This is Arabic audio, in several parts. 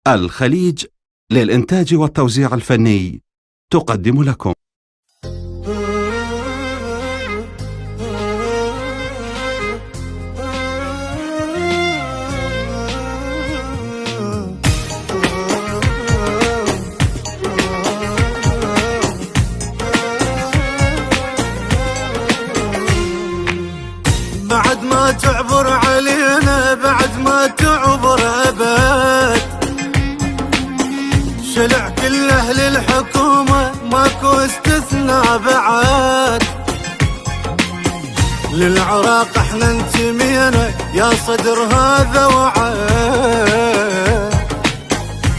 الخليج للإنتاج والتوزيع الفني تقدم لكم. بعد ما تعبر علينا، بعد ما تعبر أبد، شلع كل أهل الحكومة ماكو استثناء بعد. للعراق احنا انتمينا يا صدر هذا وعد،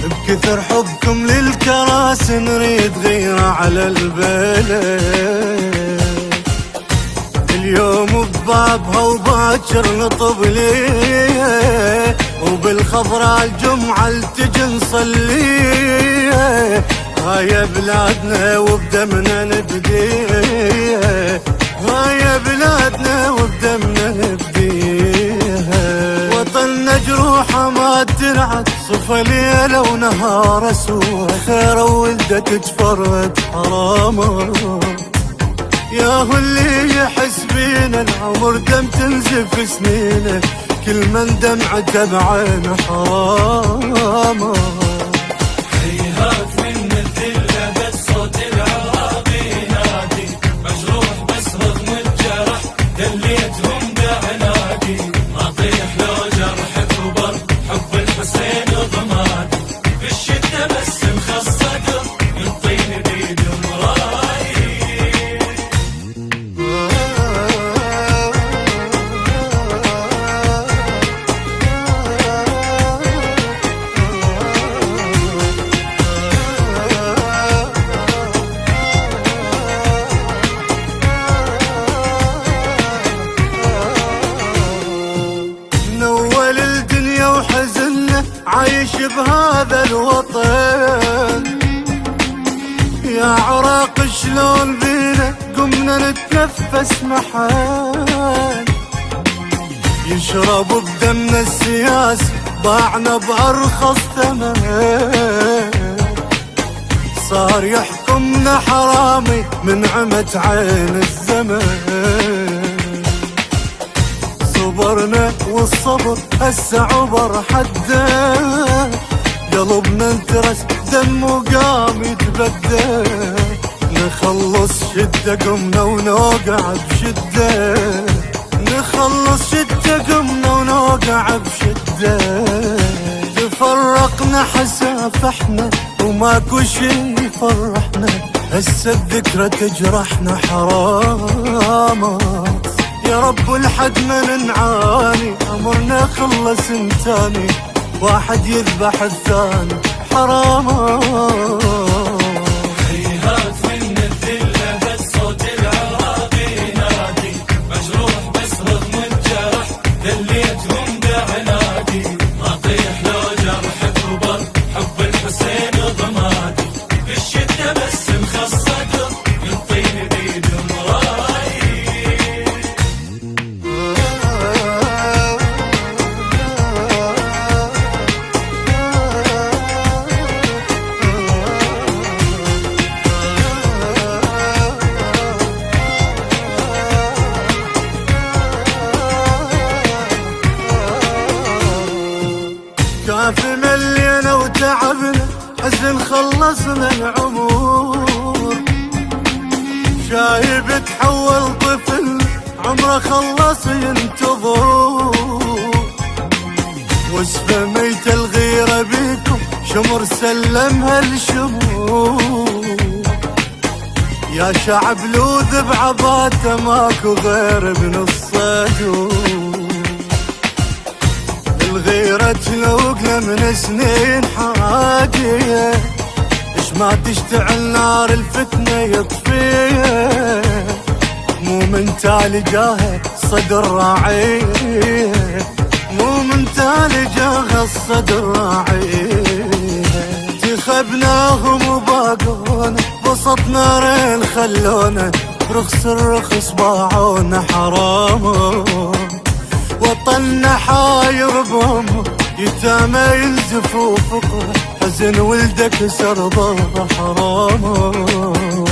بكثر حبكم للكراسي نريد غيرة على البلد. اليوم ببابها وباكر نطب ليه، وبالخضراء الجمعة التجي نصليه. هاي بلادنا وبدمنا نبديها، هاي بلادنا وبدمنا نبديها. وطننا جروحه ما تنعد، صفى ليلة ونهار سوا، خير ولدت تفرد حرامه. ياهو اللي يحس بينا العمر دم تنزف سنينه، كل من دمعته بعينه حرامه. هيهات من الذلة بس صوت العراقي ينادي، مجروح بس رغم الجرح دليتهم بعنادي. اطيح لو جرح كبر حب الحسين ضمادي، بالشدة بس مخصدر يطين بيد مراي. نول الدنيا وحزننا عايش بهذا الوطن، يا عراق شلون بينا قمنا نتنفس محن. يشرب بدمنا السياسي باعنا بأرخص ثمن، صار يحكمنا حرامي من عمت عين الزمن. صبرنا والصبر هسه عبر حده، قلبنا انترس دم وقام يتبدى. نخلص شدة قمنا ونوقع بشدة، نخلص شدة قمنا ونوقع بشدة. تفرقنا حساف احنا وماكو شي يفرحنا، هسه الذكرى تجرحنا حرامات. يا رب لحد ما نعاني عمرنا خلص انتاني، واحد يذبح الثاني حرامات. هيهات من الذلة بس صوت العراقي ينادي، مجروح بس رغم الجرح دليتهم بعنادي. اطيح لو جرح كبر حب الحسين ضمادي، بالشدة بس مخصدر يطين بيد مراي. كافي ملينا وتعبنا، حزن خلصنا العمر. شايب تحول طفل عمره خلص ينتظر، وصفة ميت الغيرة بيكم شمر سلمها الشمور. يا شعب لوذ بعباته ماكو غير ابن الصدور. الغيرة تلوقنا من سنين حاجية، اش ما تشتعل نار الفتنة يطفيها. مو من تالي جاه صدر راعيه، مو من تالي جاه الصدر راعيه. تخبناهم وباقونا بسط نارين خلونا، رخص الرخص باعونا حرام. وطننا حاير بهم يتامى ينزفوا فقره، حزن ولدك سرضه حرام.